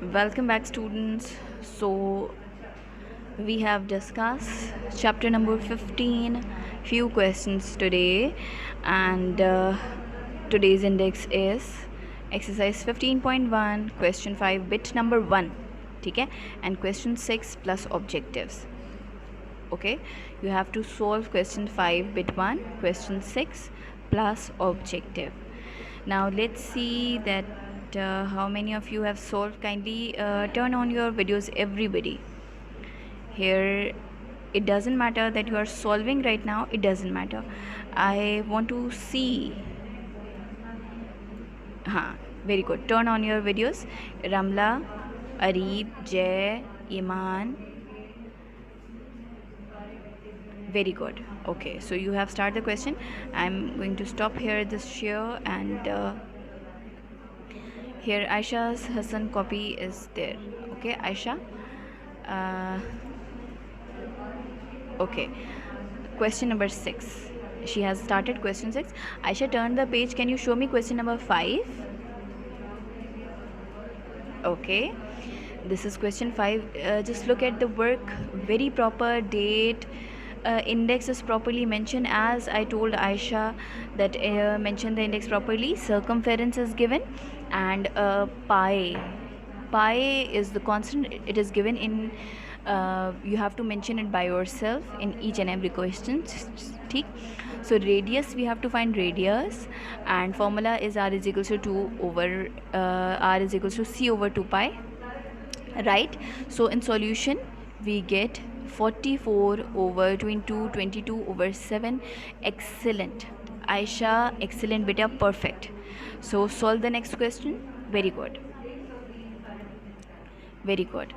Welcome back, students. So, we have discussed chapter number 15, few questions today, and today's index is exercise 15.1, question 5, bit number 1, okay, and question 6 plus objectives. Okay, you have to solve question 5, bit 1, question 6 plus objective. Now let's see that how many of you have solved. Kindly turn on your videos, everybody. Here it doesn't matter that you are solving right now, it doesn't matter. I want to see. Very good. Turn on your videos. Ramla, Areeb, Jay, Iman. Very good. Okay, so you have started the question. I'm going to stop here this share, and here Aisha's Hassan copy is there. Okay, Aisha. uh, okay, question number 6. She has started question 6. Aisha, turn the page. Can you show me question number 5? Okay, this is question 5. Just look at the work, very proper, date, index is properly mentioned. As I told Aisha that mention the index properly. Circumference is given, and pi is the constant. It is given in, you have to mention it by yourself in each and every question. ठीक. So radius, we have to find radius, and formula is r is equals to 2 over r is equals to c over 2 pi, right? So in solution we get 44 over 22 over 7. Excellent, Aisha, excellent beta, perfect. So solve the next question. Very good, very good.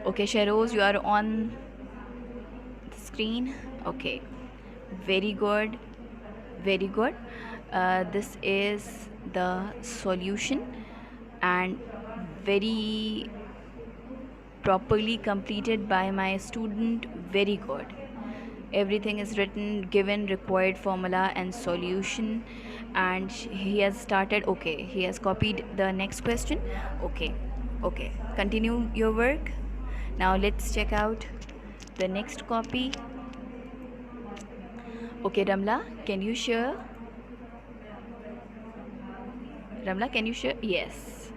Okay, Sheroz, you are on the screen. Okay, very good, very good. This is the solution, and very properly completed by my student. Very good. Everything is written, given, required formula and solution, and he has started. Okay, he has copied the next question. Okay, okay, continue your work. Now let's check out the next copy. Okay, Ramla, can you share? Ramla, can you share? Yes.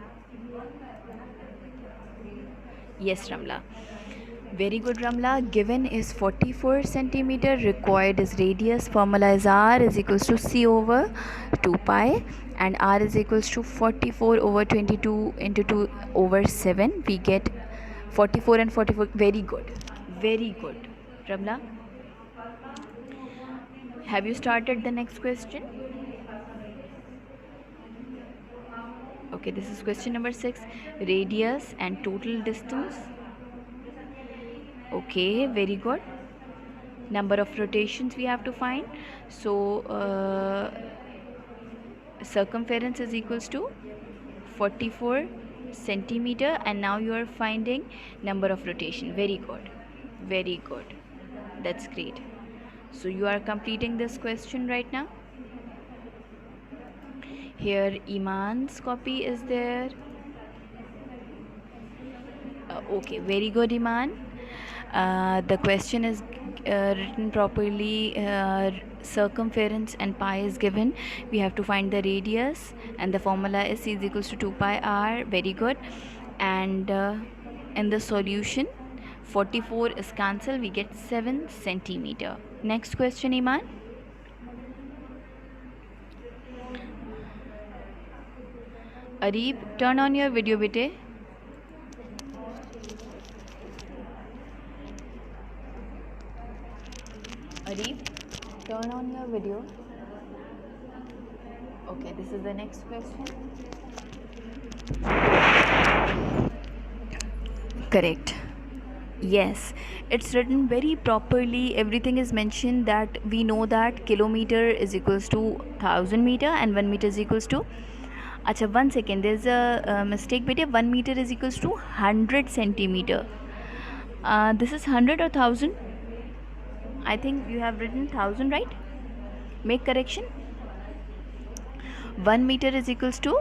Yes, Ramla. Very good, Ramla. Given is 44 centimeter. Required is radius. Formula is r is equals to c over 2 pi, and r is equals to 44 over 22 into 2 over 7. We get 44 and 44. Very good. Very good, Ramla. Have you started the next question? Okay, this is question number 6. Radius and total distance. Okay, very good. Number of rotations we have to find. So circumference is equals to 44 centimeter, and now you are finding number of rotation. Very good, very good. That's great. So you are completing this question right now. Here Iman's copy is there. Okay, very good, Iman. The question is written properly. Circumference and pi is given. We have to find the radius, and the formula is c is equals to 2 pi r. Very good. And in the solution, 44 is cancelled. We get 7 centimeter. Next question, Iman. Areeb, turn on your video, bete. Areeb, turn on your video. Okay, this is the next question. Correct. Yes, it's written very properly. Everything is mentioned, that we know that kilometer is equals to 1000 meter and 1 meter is equals to. Acha, 1 second, there's a mistake, bete. 1 meter is equals to 100 centimeter. This is 100 or 1000? I think you have written 1000, right? Make correction. 1 meter is equals to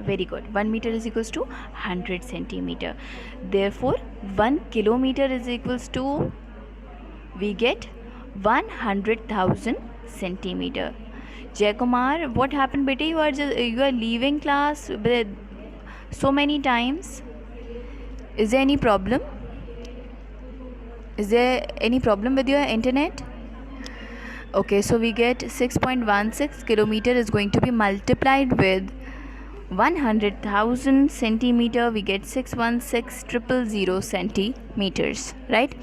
Very good. 1 meter is equals to 100 centimeter. Therefore, 1 kilometer is equals to, we get 100,000 centimeter. Jay Kumar, what happened, beta? You are leaving class so many times. Is there any problem? Is there any problem with your internet? Okay, so we get 6.16 kilometer is going to be multiplied with 100,000 centimeter. We get 616,000 centimeters, right?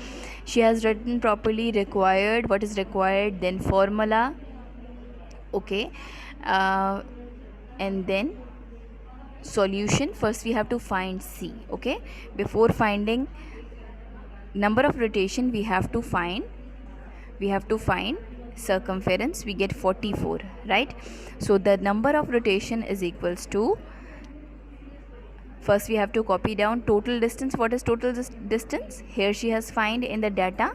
She has written properly required, what is required, then formula. Okay, and then solution. First we have to find C. Okay, before finding number of rotation, we have to find circumference. We get 44, right? So the number of rotation is equals to, first we have to copy down total distance. What is total distance? Here she has find in the data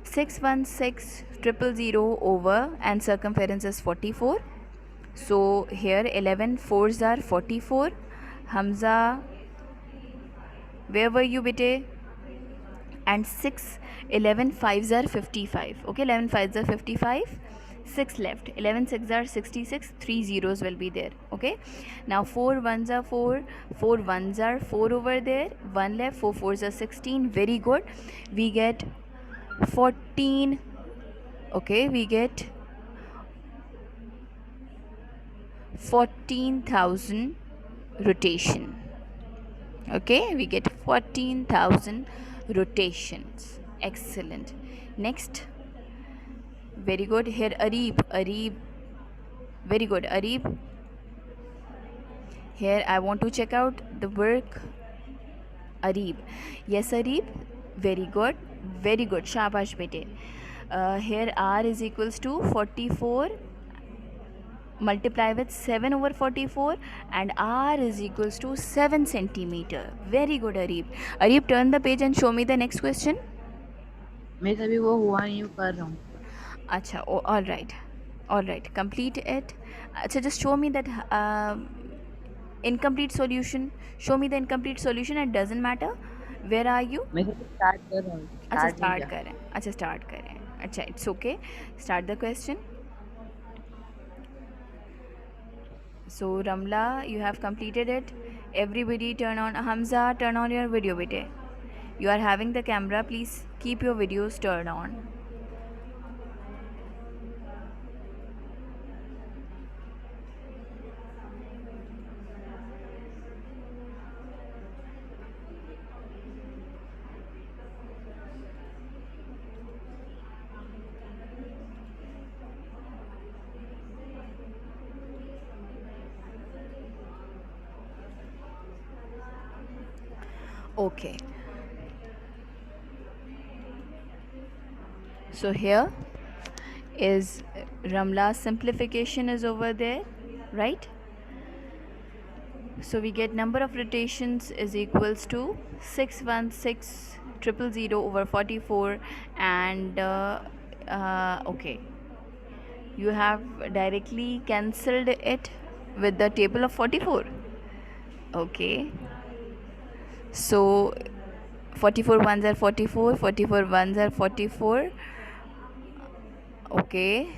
616,000 over, and circumference is 44. So here 11 fours are 44. Hamza, where were you, bete? And 6 11 fives are 55. Okay, 11 fives are 55, 6 left, 11 six are 66, 3 zeros will be there. Okay, now 4 ones are 4, 4 ones are 4 over there, 1 left, 4 fours are 16. Very good, we get 14. Okay, we get 14,000 rotation. Okay, we get 14,000 rotations. Excellent. Next, very good. Here Arib, very good. Arib, here I want to check out the work. Arib, yes Arib, very good, shabash bete. Here R is equals to 44, multiply with 7 over 44, and R is equals to 7 centimeter. Very good Arib. Arib, turn the page and show me the next question. मैं तभी वो हुआ नहीं कर रहा हूँ. अच्छा, all right, complete it. अच्छा, just show me that incomplete solution. Show me the incomplete solution. It doesn't matter where are you. मैं स्टार्ट कर रहा हूँ. अच्छा, स्टार्ट कर रहे हैं. अच्छा, स्टार्ट कर रहे हैं. अच्छा, it's okay. Start the question. So Ramla, you have completed it. Everybody turn on. Hamza, turn on your video, bete. You are having the camera, please keep your videos turned on. Okay, so here is Ramla's simplification is over there, right? So we get number of rotations is equals to 616,000 over 44, and okay, you have directly cancelled it with the table of 44. Okay, so 44 ones are 44, 44 ones are 44. Okay,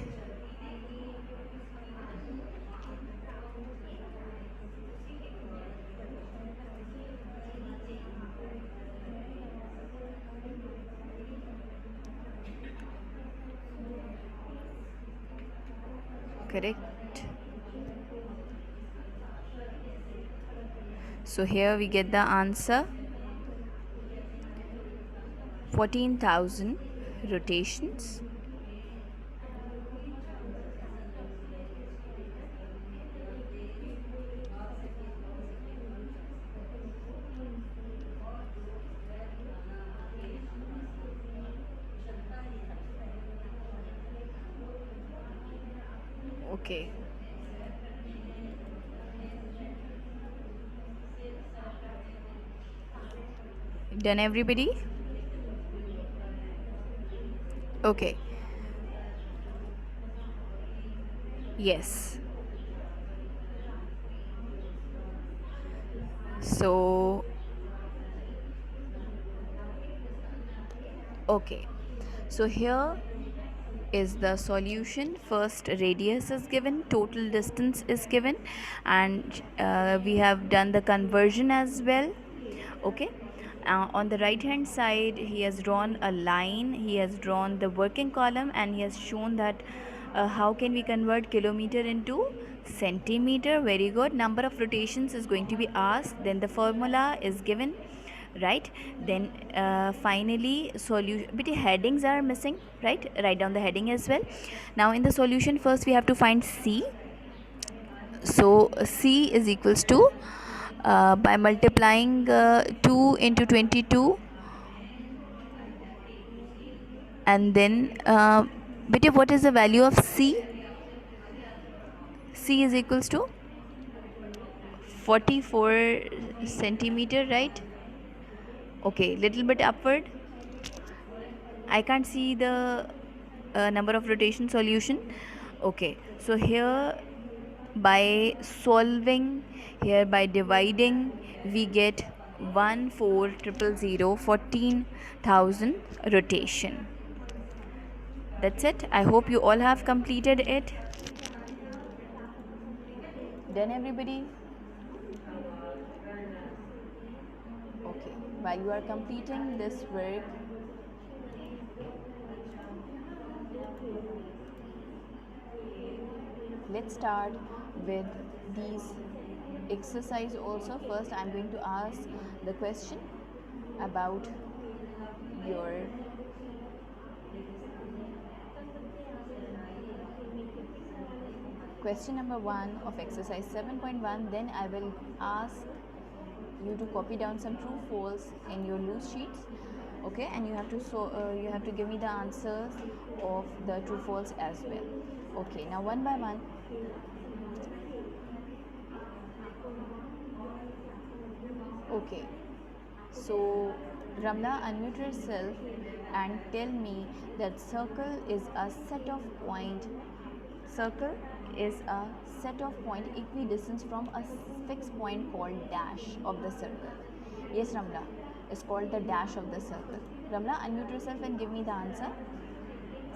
correct. So here we get the answer, 14,000 rotations. Okay, done everybody? Okay, yes. So okay, so here is the solution. First radius is given, total distance is given, and we have done the conversion as well. Okay, on the right hand side he has drawn a line, he has drawn the working column, and he has shown that how can we convert kilometer into centimeter. Very good. Number of rotations is going to be asked, then the formula is given, right? Then finally solution, but headings are missing, right? Write down the heading as well. Now in the solution, first we have to find C. So C is equals to by multiplying 2 into 22, and then beta, what is the value of C? C is equals to 44 centimeter, right? Okay, little bit upward. I can't see the number of rotation solution. Okay, so here by solving, here by dividing, we get 14,000 14,000 rotation. That's it. I hope you all have completed it. Done, everybody? Okay, while you are completing this work, let's start with these exercise also. First I'm going to ask the question about your question number 1 of exercise 7.1. Then I will ask you to copy down some true false in your loose sheets, okay, and you have to you have to give me the answers of the true false as well. Okay, now one by one. Okay, so Ramla, unmute yourself and tell me that circle is a set of point equidistant from a fixed point called dash of the circle. Yes, Ramla, is called the dash of the circle. Ramla, unmute yourself and give me the answer.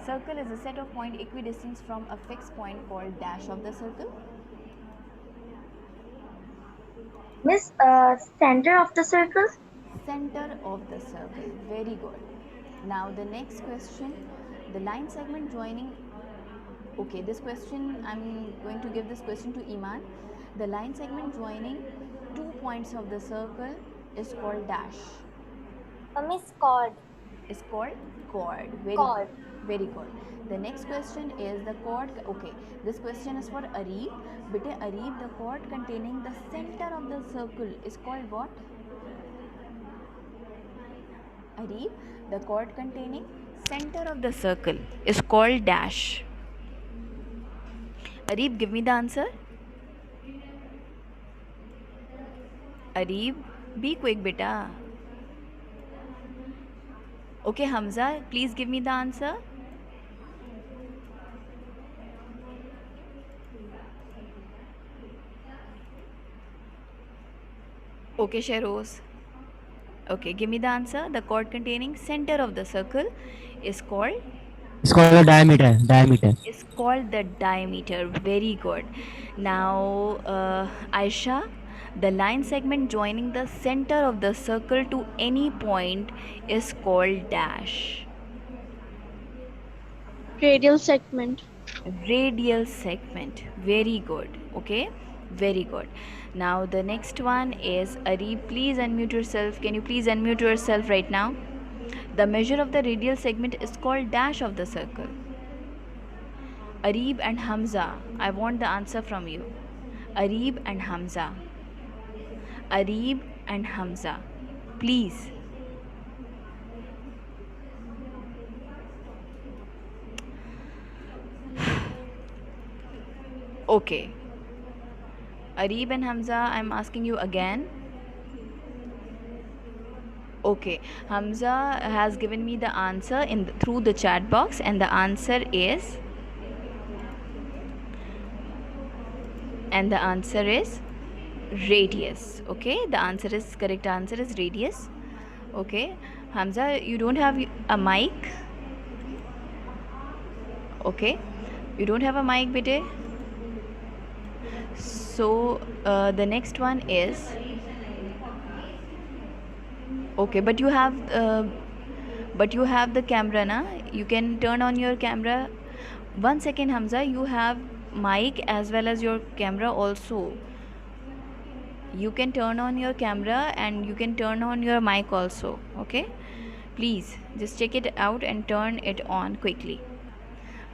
Circle is a set of point equidistant from a fixed point called dash of the circle. Miss, center of the circle? Center of the circle. Very good. Now the next question, the line segment joining. Okay, this question, I'm going to give this question to Iman. The line segment joining 2 points of the circle is called dash. Miss, chord. Is called chord. Very Chord. good. Very good. The next question is the chord. Okay, this question is for Arif. Bete Arif, the chord containing the center of the circle is called what? Arif, the chord containing center of the circle is called dash. Arif, give me the answer. Arif, be quick, beta. Okay, Hamza, please give me the answer. Okay, Sheroz. Okay, give me the answer. The chord containing center of the circle is called? It's called a diameter. Diameter. Is called the diameter. Very good. Now, Aisha, the line segment joining the center of the circle to any point is called dash. Radial segment. Radial segment. Very good. Okay, very good. Now the next one is Arif. Please unmute yourself. Can you please unmute yourself right now? The measure of the radial segment is called dash of the circle. Arif and Hamza, I want the answer from you. Arif and Hamza. Arif and Hamza, please. Okay. Arif and Hamza, I'm asking you again. Okay, Hamza has given me the answer through the chat box, and the answer is radius. Okay, the correct answer is radius. Okay, Hamza, you don't have a mic. Okay, you don't have a mic, bete. So the next one is, okay, but you have the camera, na? You can turn on your camera. 1 second, Hamza, you have mic as well as your camera also. You can turn on your camera and you can turn on your mic also. Okay, please just check it out and turn it on quickly.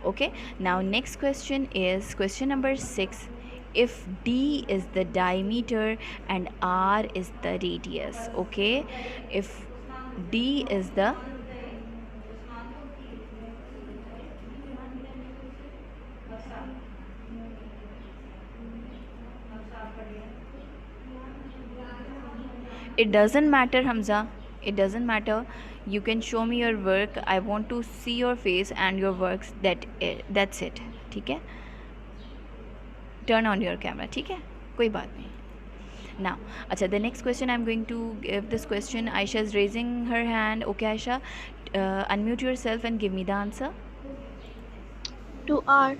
Okay, now next question is question number 6. If D is the diameter and R is the radius. Okay, if D is the it doesn't matter, Hamza, it doesn't matter. You can show me your work. I want to see your face and your works. That's it. ठीक है, turn on your camera. ठीक है, कोई बात नहीं. Now, acha, the next question I'm going to give this question. Aisha is raising her hand. Okay, Aisha, unmute yourself and give me the answer. 2R.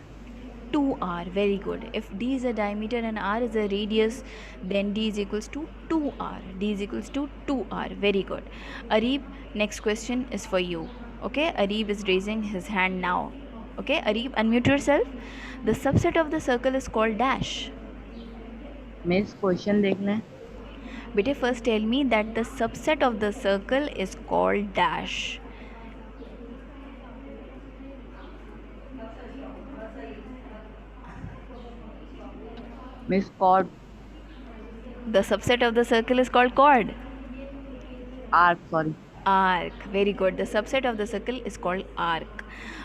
2R, very good. If D is a diameter and R is a radius, then D is equals to 2R. D is equals to 2R, very good. Areeb, next question is for you. Okay, Areeb is raising his hand now. Okay, Areeb, unmute yourself. The subset of the circle is called dash. Miss question देख लें. Bete, first tell me that the subset of the circle is called dash. Miss chord. The subset of the circle is called chord. Arc. Sorry. Arc, very good. The subset of the circle is called arc.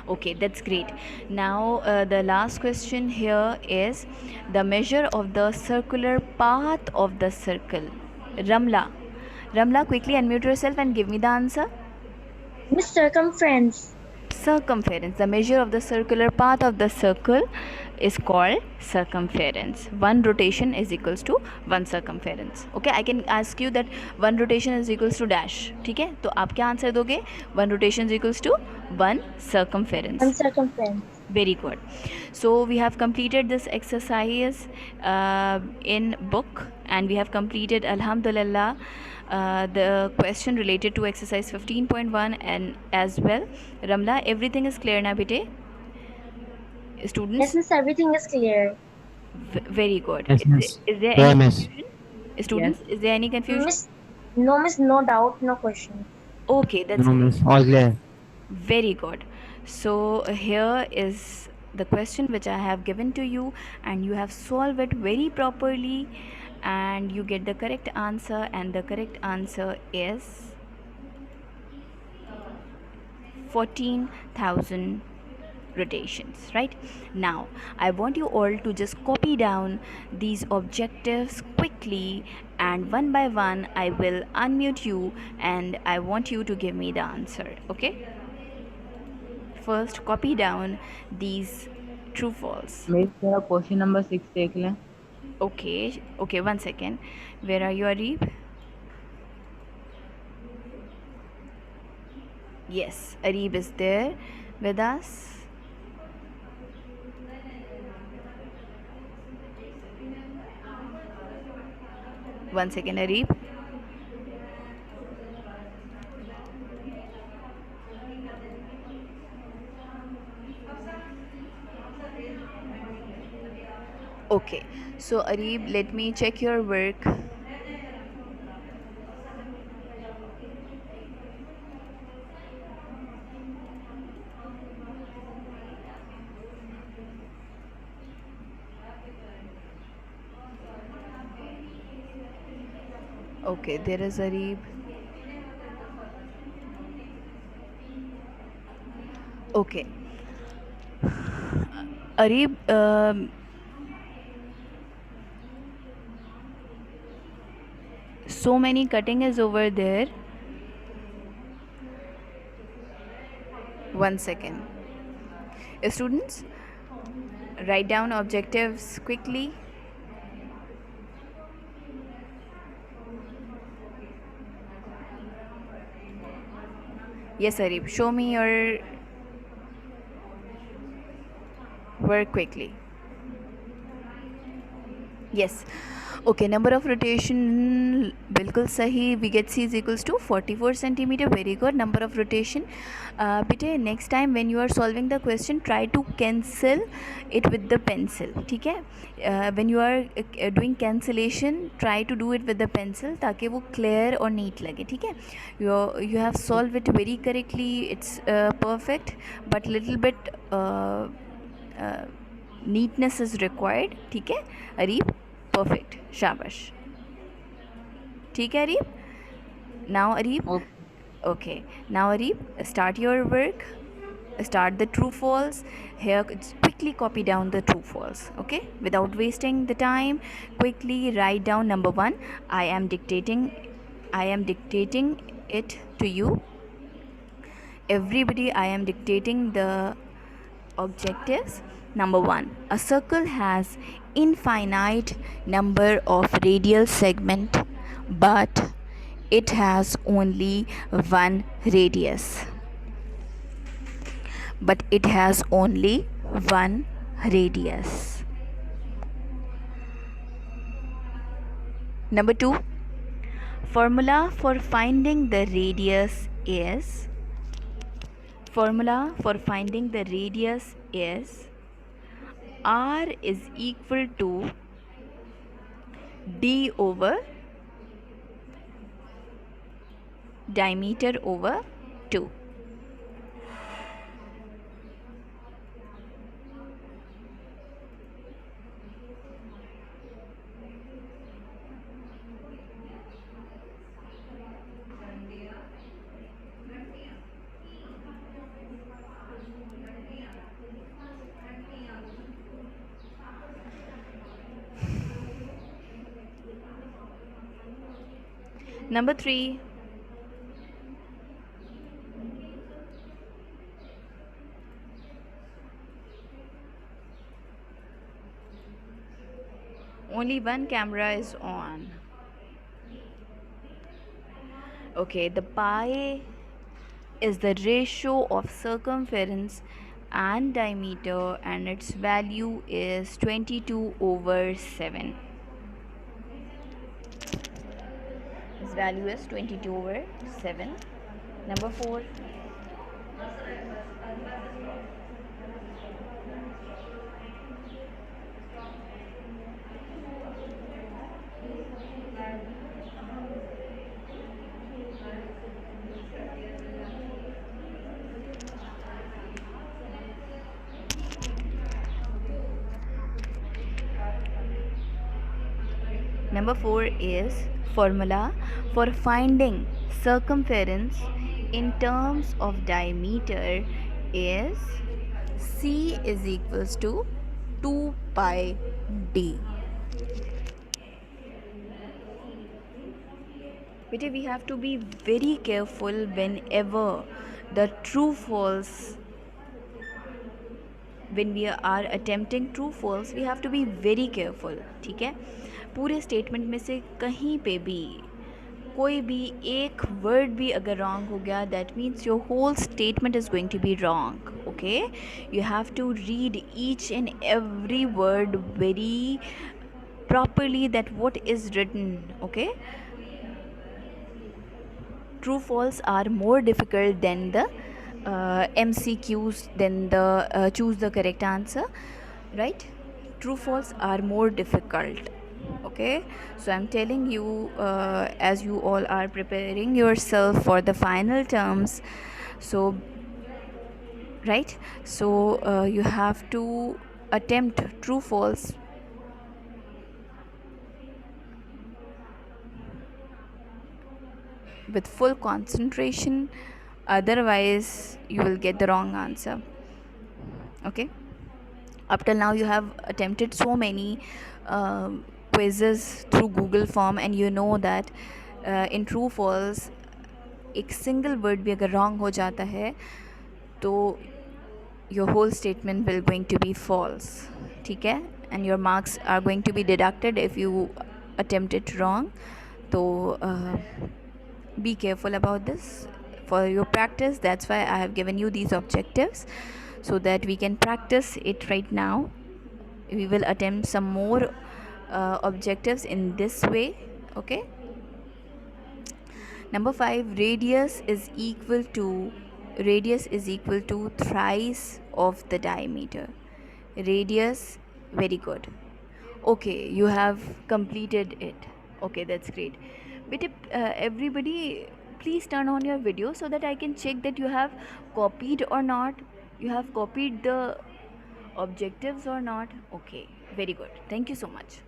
Okay, that's great. Now the last question here is the measure of the circular path of the circle. Ramla, quickly unmute yourself and give me the answer. Miss Circumference. Circumference, the measure of the circular path of the circle is called circumference. One rotation is equals to one circumference. Okay, I can ask you that one rotation is equals to dash. ठीक है, तो आप क्या answer दोगे? One rotation is equals to one circumference. One circumference. Very good. So we have completed this exercise in book, and we have completed, alhamdulillah, the question related to exercise 15.1 and as well. Ramla, everything is clear na, bete? Students? Yes, Miss, everything is clear. Very good. Yes, miss. Is there Yeah, any miss. confusion? Students, is there any confusion? Miss, no doubt, no question. Okay, that's No, miss. All clear. very good. So here is the question which I have given to you, and you have solved it very properly, and you get the correct answer, and the correct answer is 14,000 rotations. Right now, I want you all to just copy down these objectives quickly, and one by one I will unmute you and I want you to give me the answer. Okay, first copy down these true false. Miss मेरा question number 6 देख लें. Okay, 1 second. Where are you, Areeb? Yes, Areeb is there with us. One second, Areeb. Okay, so Areeb, let me check your work. Okay, there is Areeb. Okay, Areeb, so many cutting is over there. 1 second. Students, write down objectives quickly. Yes, Arif, show me your work quickly. Yes. Okay, number of rotation बिल्कुल सही. We get C is equals to 44 centimeter. Very good. Number of rotation. बेटे next time when you are solving the question, try to cancel it with the pencil. ठीक है. When you are doing cancellation, try to do it with the pencil ताकि वो clear और neat लगे. ठीक है. You have solved it very correctly. It's perfect, but little bit neatness is required. ठीक है अरीब. Perfect. Shabash. ठीक है Areeb. Now Areeb. Okay. Okay. Now Areeb, start your work. Start the true false. Here quickly copy down the true false. Okay, without wasting the time, quickly write down number 1. I am dictating it to you. Everybody, I am dictating the objectives. Number 1, a circle has infinite number of radial segment, but it has only one radius. Number 2, formula for finding the radius is R is equal to D over diameter over 2. Number 3, only one camera is on. Okay, the pi is the ratio of circumference and diameter, and its value is 22/7. Its value is 22/7. Number 4, is formula for finding circumference in terms of diameter is C is equals to 2 pi D. Beta, we have to be very careful whenever the true false, when we are attempting true false, we have to be very careful. ठीक है. पूरे statement में से कहीं पे भी कोई भी एक वर्ड भी अगर रॉन्ग हो गया, that means your whole statement is going to be wrong. Okay, you have to read each and every word very properly that what is written. Okay, true false are more difficult than the MCQs, than the choose the correct answer, right? True false are more difficult. Okay, so I'm telling you, as you all are preparing yourself for the final terms, so right, so you have to attempt true false with full concentration, otherwise you will get the wrong answer. Okay, up till now you have attempted so many quizzes through Google form, and you know that in true false एक single word भी अगर wrong हो जाता है तो your whole statement will going to be false. ठीक है, and your marks are going to be deducted if you attempt it wrong. So be careful about this. for your practice. That's why I have given you these objectives, so that we can practice it right now. We will attempt some more objectives in this way. Okay. Number 5, radius is equal to thrice of the diameter. Radius, very good. Okay, you have completed it. Okay, that's great. But everybody, please turn on your video so that I can check that you have copied or not. You have copied the objectives or not. Okay, very good. Thank you so much.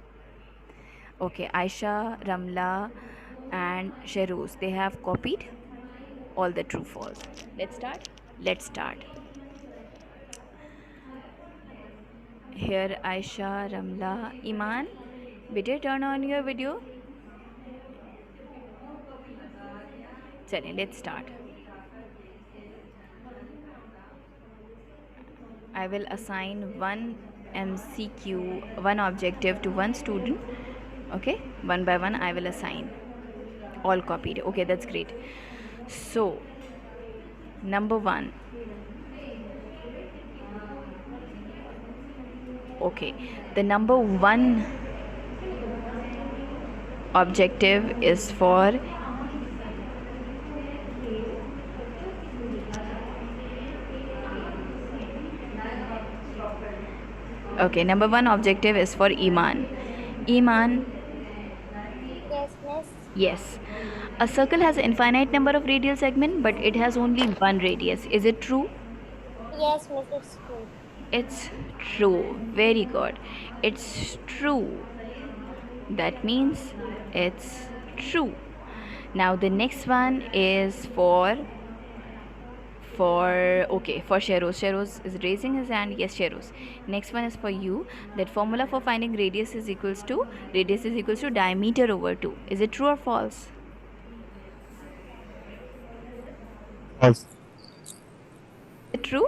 Okay, Aisha, Ramla and Sheroz, they have copied all the true false. Let's start. Here Aisha, Ramla, Iman, better turn on your video. Chale, let's start. I will assign one MCQ, one objective to one student. Okay, one by one I will assign. All copied. Okay, that's great. So, number 1. Okay, the number 1 objective is for number 1 objective is for Iman. Iman, Yes, miss. yes. A circle has an infinite number of radial segments, but it has only one radius. Is it true? Yes, miss, it's true. It's true. Very good. It's true. That means it's true. Now the next one is for Sheroz. Sheroz is raising his hand. Yes, Sheroz. Next one is for you. That formula for finding radius is equals to diameter over 2. Is it true or false? False. Is it true?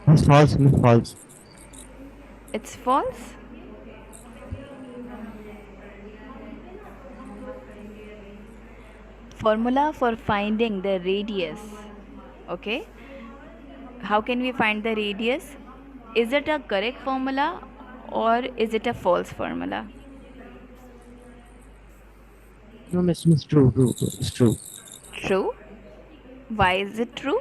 It's false. It's false. It's false. Formula for finding the radius. Okay. How can we find the radius? Is it a correct formula or is it a false formula? No, miss, true. It's true. True. Why is it true?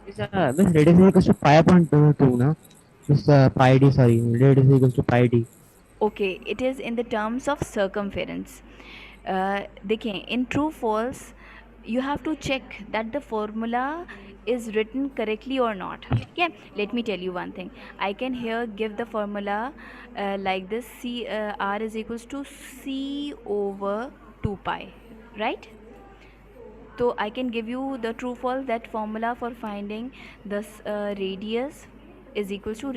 Miss, radius is equals to pi upon 2, na? Miss, pi d, sorry. Radius is equals to pi d. Okay, it is in the terms of circumference. देखिए, in true false you have to check that the formula is written correctly or not. Okay, let me tell you one thing. I can here give the formula like this: r is equals to c over 2 pi, right? So I can give you the true false, that formula for finding the radius is equals to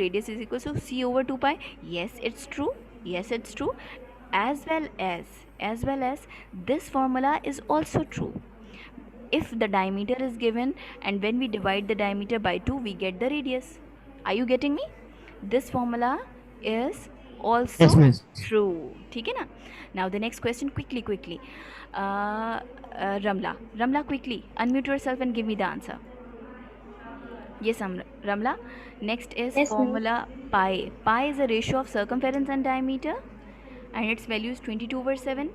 c over 2 pi. Yes, it's true. Yes, it's true. As well as this formula is also true. If the diameter is given and when we divide the diameter by 2, we get the radius. Are you getting me? This formula is also Yes, miss. true. ठीक है ना? Now the next question, quickly. Ramla, quickly unmute yourself and give me the answer. Yes, Ramla. Next is Yes, formula pi. Pi is a ratio of circumference and diameter, and its value is 22/7.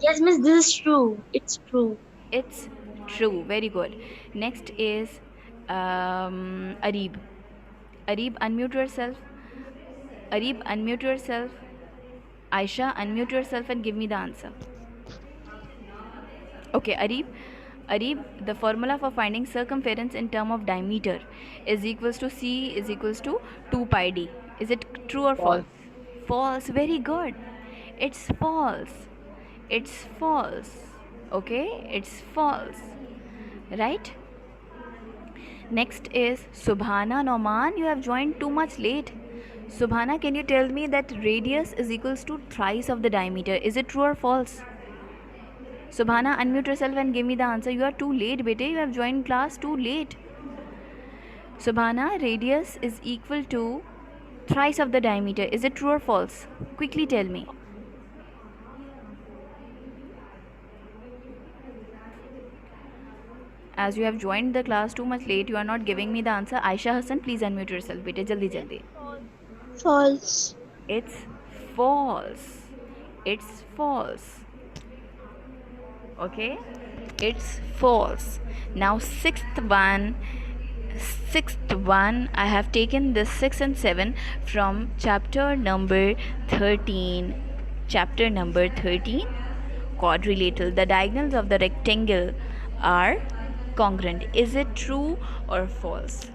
Yes, miss, this is true. It's true. It's true. Very good. Next is Arib. Arib, unmute yourself. Aisha, unmute yourself and give me the answer. Okay, Arib, the formula for finding circumference in term of diameter is equals to c is equals to 2 pi d. Is it true or false? False. Very good. It's false. Okay, it's false. Right? Next is Subhana. Noman, you have joined too much late. Subhana, can you tell me that radius is equals to thrice of the diameter? Is it true or false? Subhana, unmute yourself and give me the answer. You are too late, bete. You have joined class too late. Subhana, radius is equal to thrice of the diameter. Is it true or false? Quickly tell me. As you have joined the class too much late, you are not giving me the answer. Aisha Hassan, please unmute yourself. Beta, jaldi jaldi. False. It's false. It's false. Okay, it's false. Now sixth one, I have taken this 6 and 7 from chapter number 13. Chapter number 13, quadrilateral. The diagonals of the rectangle are congruent. Is it true or false?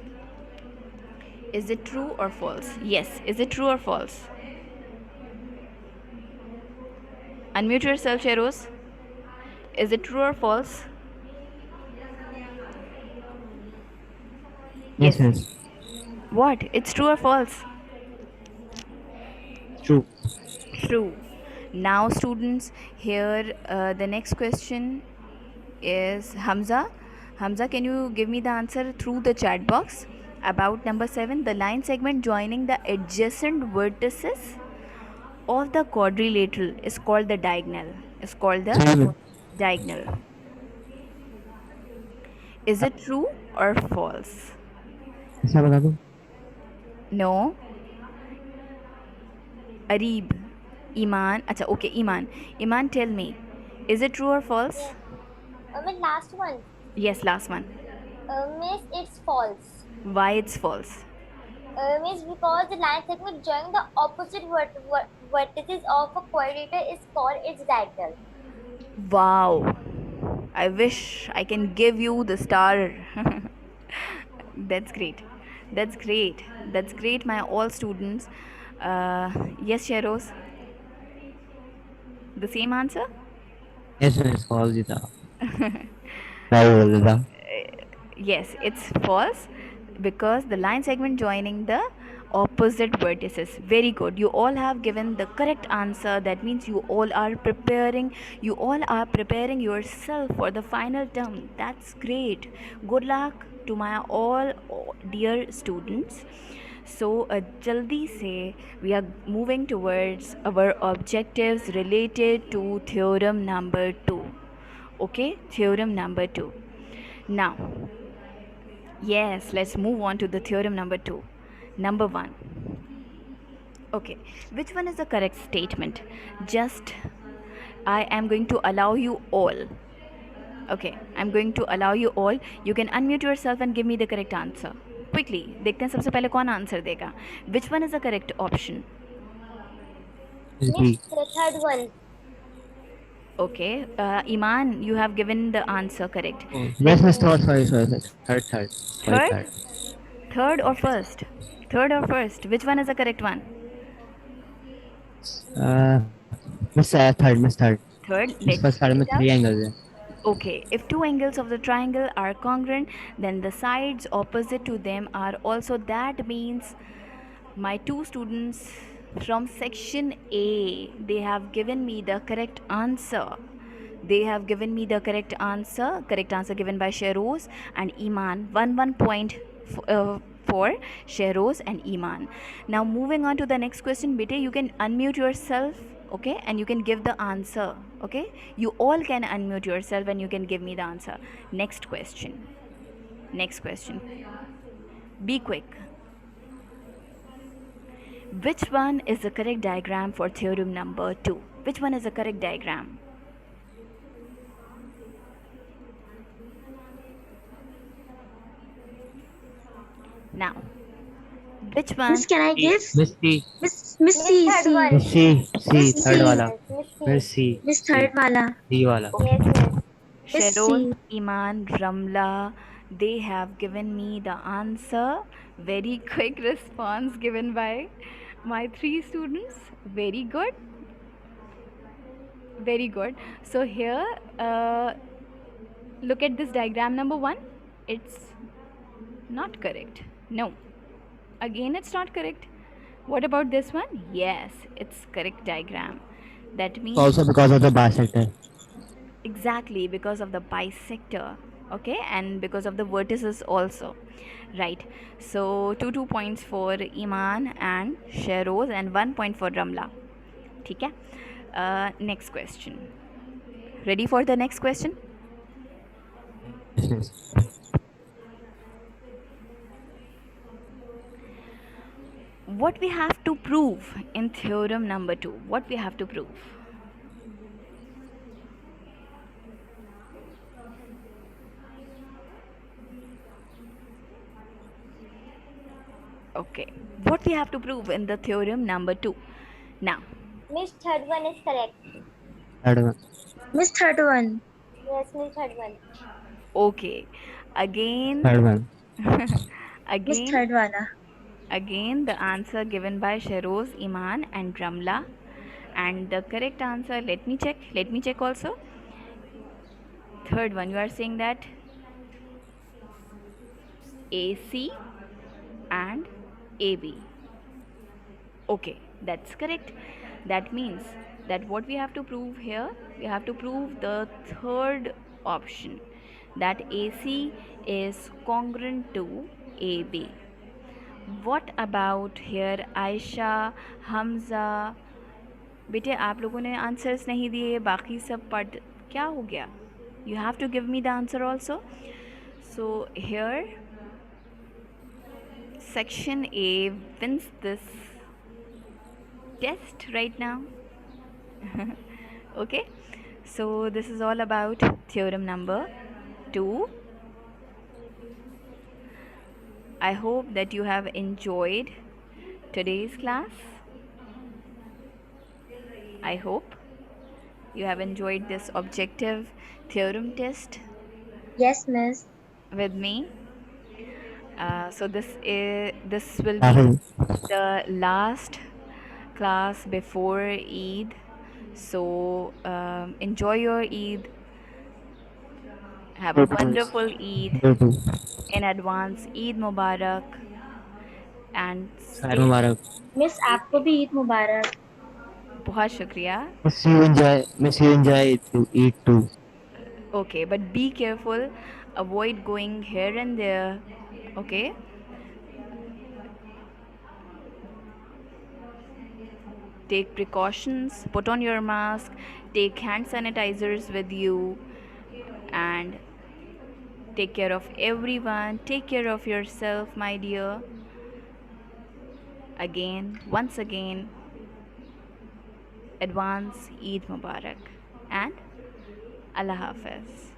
Is it true or false? Yes. Is it true or false? Unmute yourself, Sheroz. Is it true or false? Yes, yes. What? It's true or false? True. True. Now, students, here the next question is Hamza. Hamza, can you give me the answer through the chat box about number 7? The line segment joining the adjacent vertices of the quadrilateral is called the diagonal. Is called the Triangle. diagonal. Is it true or false? ऐसा बता दो. No. Areeb. Iman. Acha, okay, Iman. Iman, tell me. Is it true or false? Miss, last one. Yes, last one. Miss, it's false. Why it's false? Miss, because the line segment joining the opposite vertices of a quadrilateral is called its diagonal. Wow. I wish I can give you the star. That's great. That's great. That's great, my all students. Yes, Sheroz. The same answer? Yes, yes. False ही था. मैं बोल रहा था. Yes, it's false because the line segment joining the opposite vertices. Very good. You all have given the correct answer. That means you all are preparing yourself for the final term. That's great. Good luck to my all dear students. So jaldi se we are moving towards our objectives related to theorem number 2. Okay, theorem number 2. Now, yes, let's move on to the theorem number 2. Number 1. Okay, which one is the correct statement? Just, I am going to allow you all. Okay, I'm going to allow you all. You can unmute yourself and give me the correct answer. Quickly, देखते हैं सबसे पहले कौन answer देगा. Which one is the correct option? It's B. Miss, the third one. Okay, Iman, you have given the answer correct. Yes, yes. Sorry. Third. Sorry, Third? third. Third or first? Third or first? Which one is the correct one? Miss third. Miss third. Third. Miss first side में 3 angles है. Okay, if two angles of the triangle are congruent, then the sides opposite to them are also. That means my two students from section A, they have given me the correct answer. They have given me the correct answer. Correct answer given by Sheroz and Iman. 1 point for Sheroz and Iman. Now moving on to the next question. Bete, you can unmute yourself, okay, and you can give the answer. Okay, you all can unmute yourself and you can give me the answer. Next question. Be quick. Which one is the correct diagram for theorem number 2? Which one is the correct diagram? Now, which one? Miss, can I give? Miss C. Miss C. Miss C. Third वाला. Miss C. Miss third wala. D वाला. Miss Sheroz, C. Iman, Ramla, they have given me the answer. Very quick response given by my 3 students. Very good. Very good. So here, look at this diagram number 1. It's not correct. No. Again, it's not correct. What about this one? Yes, it's correct diagram. That means Also because of the bisector. exactly because of the bisector, okay, and because of the vertices also, right? So 2 points for Iman and Sheroz and 1 point for Ramla. ठीक है? Next question. Ready for the next question? Yes. What we have to prove in theorem number 2? What we have to prove? Okay. What we have to prove in the theorem number 2? Now, Miss third one is correct. Third one. Miss third one. Yes, Miss third one. okay. Again, Third one. Miss again, third one. again, the answer given by Sheroz, Iman, and Ramla. And the correct answer, let me check. Let me check also. Third one, you are saying that AC and AB. Okay, that's correct. That means that what we have to prove here, we have to prove the third option, that AC is congruent to AB. What about here Ayesha, Hamza? बेटे आप लोगों ने answers नहीं दिए, बाकी सब पढ़ क्या हो गया? You have to give me the answer also. So here section A wins this test right now. Okay, so this is all about theorem number 2. I hope that you have enjoyed today's class. I hope you have enjoyed this objective theorem test Yes, Miss. with me. So this will be Rahul. the last class before Eid. So enjoy your Eid. Have a You too. wonderful Eid You too. in advance. Eid Mubarak and Khair stay. Mubarak. Miss आपको भी ईद मुबारक. बहुत शुक्रिया. Miss you enjoy to eat too. Okay, but be careful. Avoid going here and there. Okay. Take precautions. Put on your mask. Take hand sanitizers with you. And take care of everyone. Take care of yourself, my dear. Again, once again, advance Eid Mubarak and Allah Hafiz.